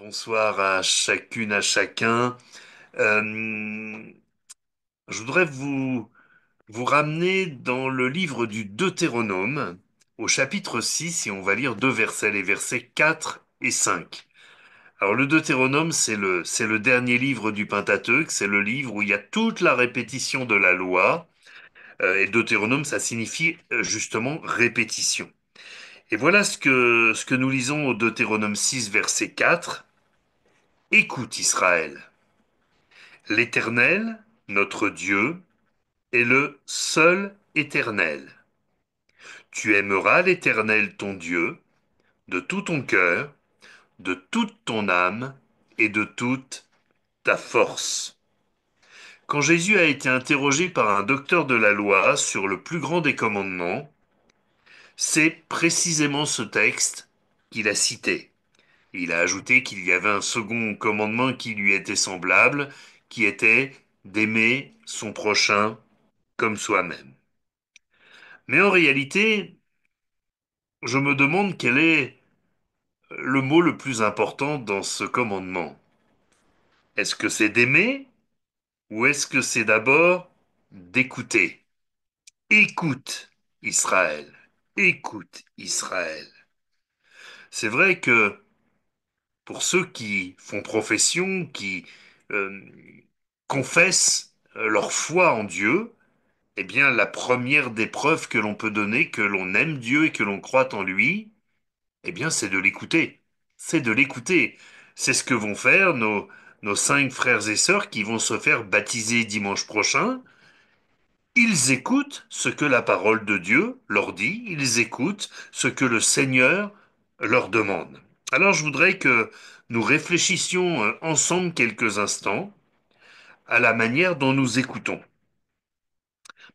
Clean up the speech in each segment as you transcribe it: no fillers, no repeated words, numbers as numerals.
Bonsoir à chacune, à chacun. Euh, je voudrais vous ramener dans le livre du Deutéronome, au chapitre 6, et on va lire deux versets, les versets 4 et 5. Alors le Deutéronome, c'est le dernier livre du Pentateuque, c'est le livre où il y a toute la répétition de la loi, et Deutéronome, ça signifie justement répétition. Et voilà ce que nous lisons au Deutéronome 6, verset 4. Écoute Israël. L'Éternel, notre Dieu, est le seul éternel. Tu aimeras l'Éternel ton Dieu de tout ton cœur, de toute ton âme et de toute ta force. Quand Jésus a été interrogé par un docteur de la loi sur le plus grand des commandements, c'est précisément ce texte qu'il a cité. Il a ajouté qu'il y avait un second commandement qui lui était semblable, qui était d'aimer son prochain comme soi-même. Mais en réalité, je me demande quel est le mot le plus important dans ce commandement. Est-ce que c'est d'aimer ou est-ce que c'est d'abord d'écouter? Écoute Israël, écoute Israël. C'est vrai que pour ceux qui font profession, qui euh, confessent leur foi en Dieu, eh bien la première des preuves que l'on peut donner que l'on aime Dieu et que l'on croit en lui, eh bien, c'est de l'écouter. C'est de l'écouter. C'est ce que vont faire nos cinq frères et sœurs qui vont se faire baptiser dimanche prochain. Ils écoutent ce que la parole de Dieu leur dit. Ils écoutent ce que le Seigneur leur demande. Alors, je voudrais que nous réfléchissions ensemble quelques instants à la manière dont nous écoutons.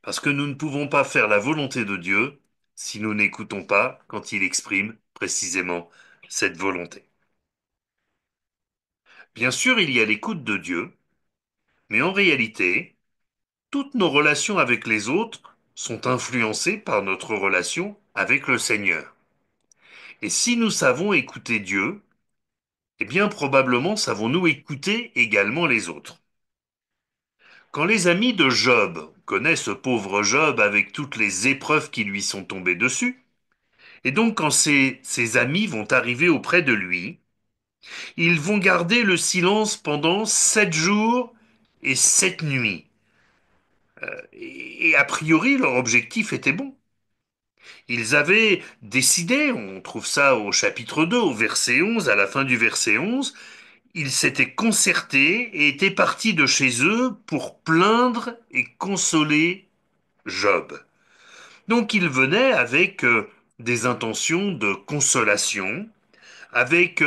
Parce que nous ne pouvons pas faire la volonté de Dieu si nous n'écoutons pas quand il exprime précisément cette volonté. Bien sûr, il y a l'écoute de Dieu, mais en réalité, toutes nos relations avec les autres sont influencées par notre relation avec le Seigneur. Et si nous savons écouter Dieu, eh bien probablement savons-nous écouter également les autres. Quand les amis de Job connaissent ce pauvre Job avec toutes les épreuves qui lui sont tombées dessus, et donc quand ses amis vont arriver auprès de lui, ils vont garder le silence pendant 7 jours et 7 nuits. Et a priori, leur objectif était bon. Ils avaient décidé, on trouve ça au chapitre 2, au verset 11, à la fin du verset 11, ils s'étaient concertés et étaient partis de chez eux pour plaindre et consoler Job. Donc ils venaient avec des intentions de consolation, avec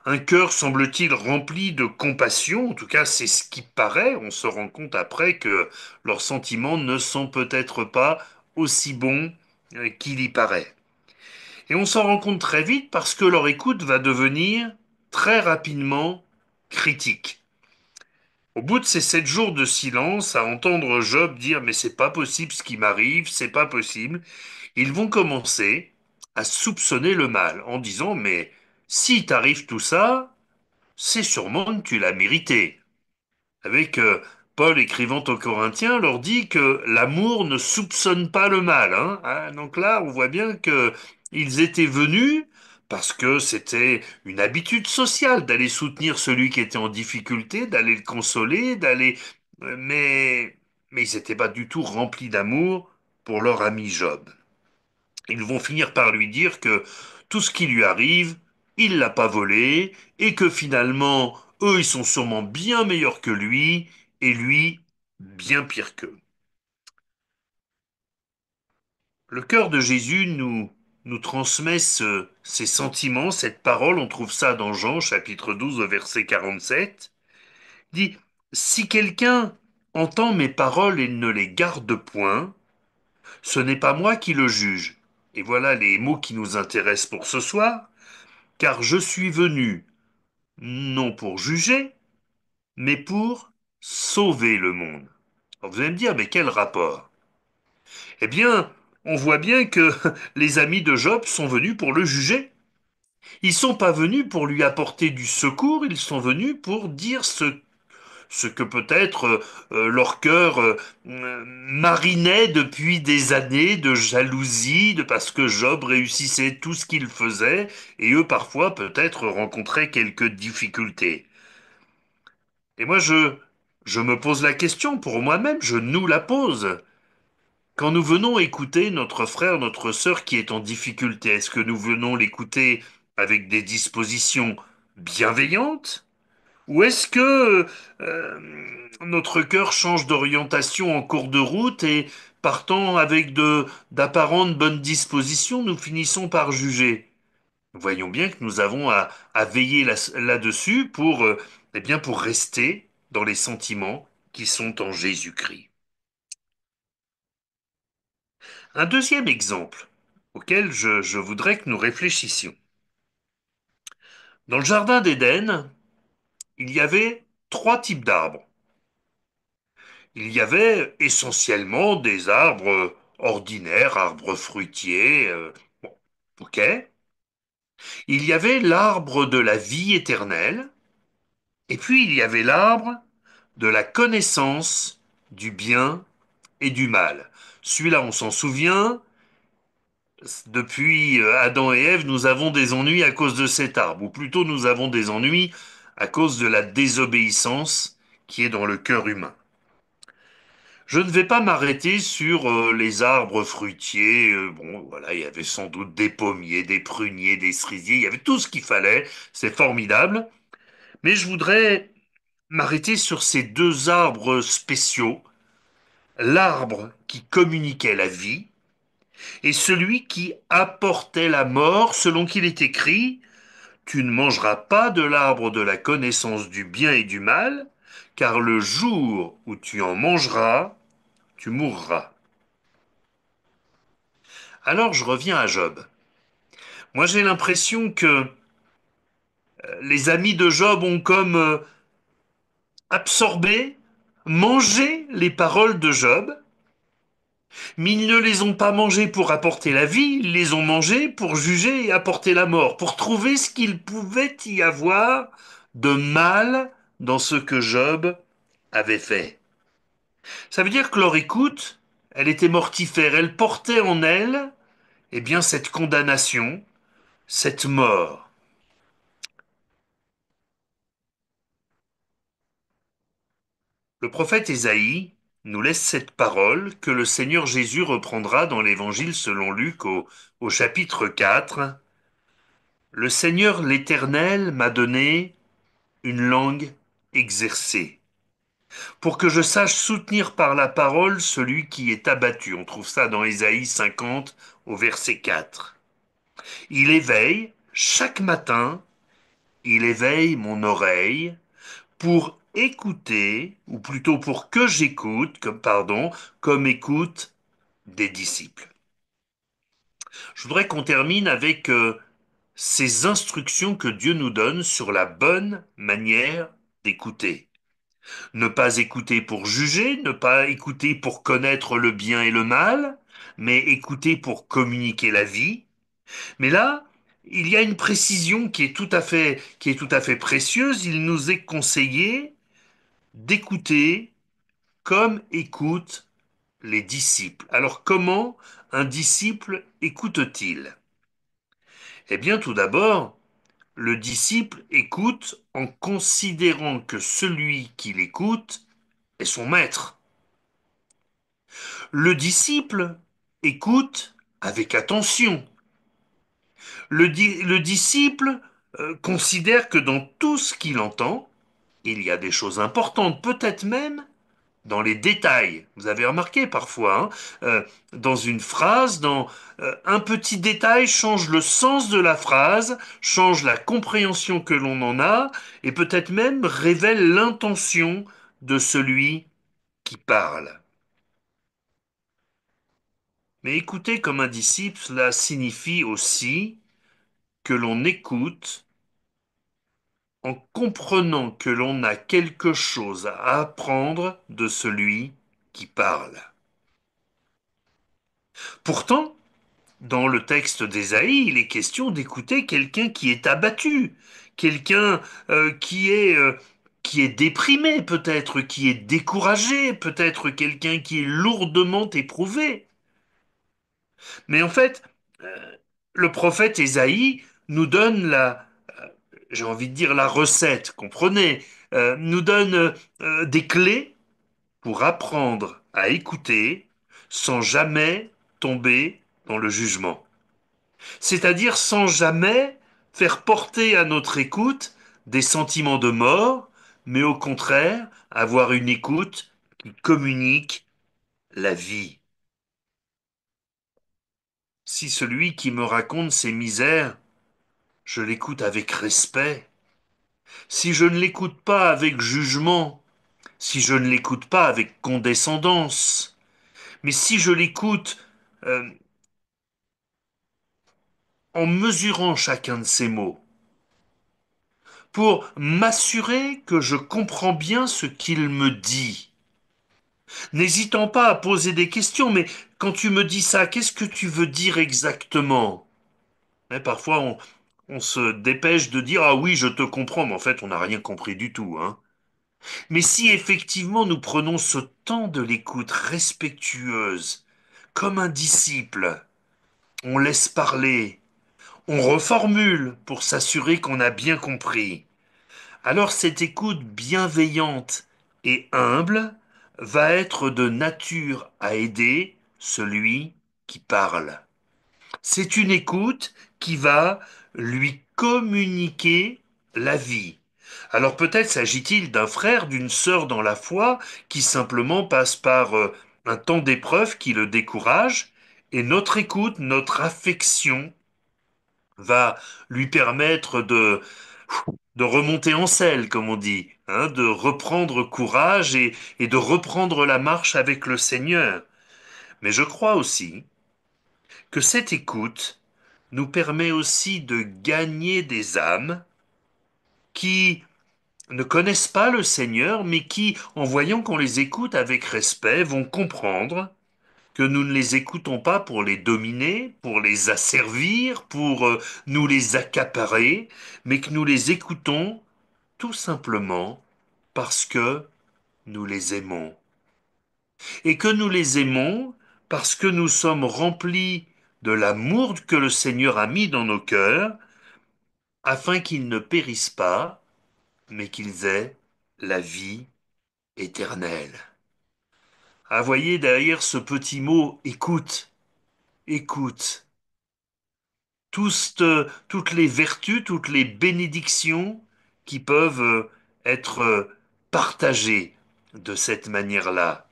un cœur, semble-t-il, rempli de compassion. En tout cas, c'est ce qui paraît. On se rend compte après que leurs sentiments ne sont peut-être pas aussi bons qu'il y paraît. Et on s'en rend compte très vite parce que leur écoute va devenir très rapidement critique. Au bout de ces 7 jours de silence, à entendre Job dire mais c'est pas possible ce qui m'arrive, c'est pas possible, ils vont commencer à soupçonner le mal en disant mais si t'arrive tout ça, c'est sûrement que tu l'as mérité. Avec Paul écrivant aux Corinthiens leur dit que l'amour ne soupçonne pas le mal. Hein. Ah, donc là, on voit bien que ils étaient venus parce que c'était une habitude sociale d'aller soutenir celui qui était en difficulté, d'aller le consoler, d'aller. Mais ils n'étaient pas du tout remplis d'amour pour leur ami Job. Ils vont finir par lui dire que tout ce qui lui arrive, il l'a pas volé, et que finalement, eux, ils sont sûrement bien meilleurs que lui, et lui, bien pire qu'eux. Le cœur de Jésus nous transmet ces sentiments, cette parole, on trouve ça dans Jean chapitre 12 au verset 47, dit, si quelqu'un entend mes paroles et ne les garde point, ce n'est pas moi qui le juge. Et voilà les mots qui nous intéressent pour ce soir. Car je suis venu non pour juger, mais pour sauver le monde. Alors vous allez me dire, mais quel rapport? Eh bien, on voit bien que les amis de Job sont venus pour le juger. Ils sont pas venus pour lui apporter du secours, ils sont venus pour dire ce que peut-être leur cœur marinait depuis des années de jalousie, de parce que Job réussissait tout ce qu'il faisait, et eux parfois peut-être rencontraient quelques difficultés. Et moi je me pose la question pour moi-même, je nous la pose. Quand nous venons écouter notre frère, notre sœur qui est en difficulté, est-ce que nous venons l'écouter avec des dispositions bienveillantes? Ou est-ce que notre cœur change d'orientation en cours de route et partant avec d'apparentes bonnes dispositions, nous finissons par juger? Voyons bien que nous avons à veiller là-dessus pour, eh bien, pour rester dans les sentiments qui sont en Jésus-Christ. Un deuxième exemple auquel je voudrais que nous réfléchissions. Dans le jardin d'Éden, il y avait trois types d'arbres. Il y avait essentiellement des arbres ordinaires, arbres fruitiers. Bon, ok. Il y avait l'arbre de la vie éternelle, et puis il y avait l'arbre de la connaissance du bien et du mal. Celui-là, on s'en souvient, depuis Adam et Ève, nous avons des ennuis à cause de cet arbre, ou plutôt nous avons des ennuis à cause de la désobéissance qui est dans le cœur humain. Je ne vais pas m'arrêter sur les arbres fruitiers. Bon, voilà, il y avait sans doute des pommiers, des pruniers, des cerisiers, il y avait tout ce qu'il fallait. C'est formidable. Mais je voudrais m'arrêter sur ces deux arbres spéciaux. L'arbre qui communiquait la vie et celui qui apportait la mort, selon qu'il est écrit, tu ne mangeras pas de l'arbre de la connaissance du bien et du mal, car le jour où tu en mangeras, tu mourras. Alors je reviens à Job. Moi j'ai l'impression que les amis de Job ont comme absorbé, mangé les paroles de Job, mais ils ne les ont pas mangées pour apporter la vie, ils les ont mangées pour juger et apporter la mort, pour trouver ce qu'il pouvait y avoir de mal dans ce que Job avait fait. Ça veut dire que leur écoute, elle était mortifère, elle portait en elle, eh bien, cette condamnation, cette mort. Le prophète Ésaïe nous laisse cette parole que le Seigneur Jésus reprendra dans l'Évangile selon Luc au chapitre 4. Le Seigneur l'Éternel m'a donné une langue exercée, pour que je sache soutenir par la parole celui qui est abattu. On trouve ça dans Ésaïe 50 au verset 4. Il éveille, chaque matin, il éveille mon oreille pour écouter, ou plutôt pour que j'écoute, comme écoute des disciples. Je voudrais qu'on termine avec ces instructions que Dieu nous donne sur la bonne manière d'écouter. Ne pas écouter pour juger, ne pas écouter pour connaître le bien et le mal, mais écouter pour communiquer la vie. Mais là, il y a une précision qui est tout à fait précieuse. Il nous est conseillé d'écouter comme écoutent les disciples. Alors comment un disciple écoute-t-il? Eh bien, tout d'abord, le disciple écoute en considérant que celui qui l'écoute est son maître. Le disciple écoute avec attention. Le disciple considère que dans tout ce qu'il entend, il y a des choses importantes, peut-être même dans les détails. Vous avez remarqué parfois, hein, dans une phrase, un petit détail change le sens de la phrase, change la compréhension que l'on en a, et peut-être même révèle l'intention de celui qui parle. Mais écouter comme un disciple, cela signifie aussi que l'on écoute en comprenant que l'on a quelque chose à apprendre de celui qui parle. Pourtant, dans le texte d'Ésaïe, il est question d'écouter quelqu'un qui est abattu, quelqu'un euh, qui est euh, qui est déprimé peut-être, qui est découragé, peut-être quelqu'un qui est lourdement éprouvé. Mais en fait, le prophète Ésaïe nous donne j'ai envie de dire la recette, comprenez, nous donne des clés pour apprendre à écouter sans jamais tomber dans le jugement. C'est-à-dire sans jamais faire porter à notre écoute des sentiments de mort, mais au contraire avoir une écoute qui communique la vie. Si celui qui me raconte ses misères, je l'écoute avec respect, si je ne l'écoute pas avec jugement, si je ne l'écoute pas avec condescendance, mais si je l'écoute euh, en mesurant chacun de ses mots, pour m'assurer que je comprends bien ce qu'il me dit, n'hésitant pas à poser des questions, mais quand tu me dis ça, qu'est-ce que tu veux dire exactement? Et parfois, on se dépêche de dire, ah oui, je te comprends, mais en fait, on n'a rien compris du tout, hein. Mais si effectivement nous prenons ce temps de l'écoute respectueuse, comme un disciple, on laisse parler, on reformule pour s'assurer qu'on a bien compris. Alors cette écoute bienveillante et humble va être de nature à aider celui qui parle. C'est une écoute qui va lui communiquer la vie. Alors peut-être s'agit-il d'un frère, d'une sœur dans la foi qui simplement passe par un temps d'épreuve qui le décourage, et notre écoute, notre affection va lui permettre de remonter en selle, comme on dit, hein, de reprendre courage et de reprendre la marche avec le Seigneur. Mais je crois aussi que cette écoute nous permet aussi de gagner des âmes qui ne connaissent pas le Seigneur, mais qui, en voyant qu'on les écoute avec respect, vont comprendre que nous ne les écoutons pas pour les dominer, pour les asservir, pour nous les accaparer, mais que nous les écoutons tout simplement parce que nous les aimons. Et que nous les aimons parce que nous sommes remplis de l'amour que le Seigneur a mis dans nos cœurs, afin qu'ils ne périssent pas, mais qu'ils aient la vie éternelle. Ah, voyez derrière ce petit mot écoute, écoute, toutes les vertus, toutes les bénédictions qui peuvent être partagées de cette manière-là.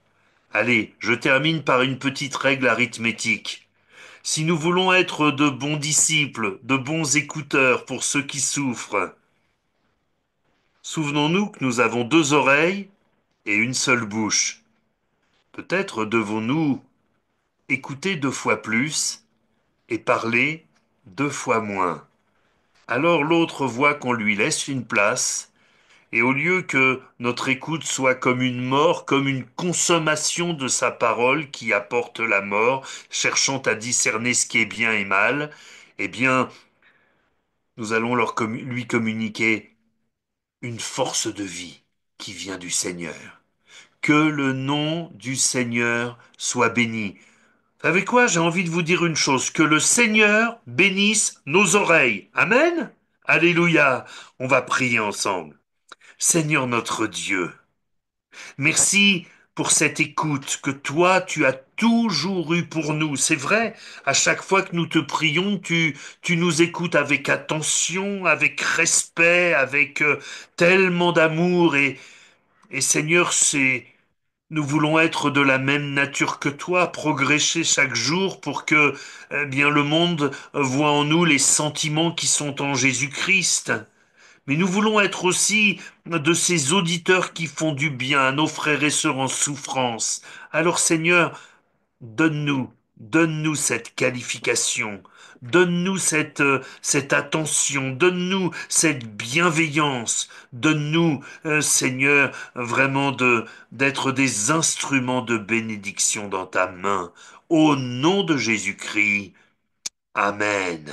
Allez, je termine par une petite règle arithmétique. Si nous voulons être de bons disciples, de bons écouteurs pour ceux qui souffrent, souvenons-nous que nous avons deux oreilles et une seule bouche. Peut-être devons-nous écouter deux fois plus et parler deux fois moins. Alors l'autre voit qu'on lui laisse une place, et au lieu que notre écoute soit comme une mort, comme une consommation de sa parole qui apporte la mort, cherchant à discerner ce qui est bien et mal, eh bien, nous allons lui communiquer une force de vie qui vient du Seigneur. Que le nom du Seigneur soit béni. Vous savez quoi? J'ai envie de vous dire une chose. Que le Seigneur bénisse nos oreilles. Amen? Alléluia. On va prier ensemble. Seigneur notre Dieu, merci pour cette écoute que toi, tu as toujours eu pour nous. C'est vrai, à chaque fois que nous te prions, tu nous écoutes avec attention, avec respect, avec tellement d'amour. Et Seigneur, nous voulons être de la même nature que toi, progresser chaque jour pour que bien le monde voit en nous les sentiments qui sont en Jésus-Christ. Mais nous voulons être aussi de ces auditeurs qui font du bien à nos frères et sœurs en souffrance. Alors Seigneur, donne-nous cette qualification, donne-nous cette attention, donne-nous cette bienveillance, donne-nous, Seigneur, vraiment d'être des instruments de bénédiction dans ta main. Au nom de Jésus-Christ. Amen.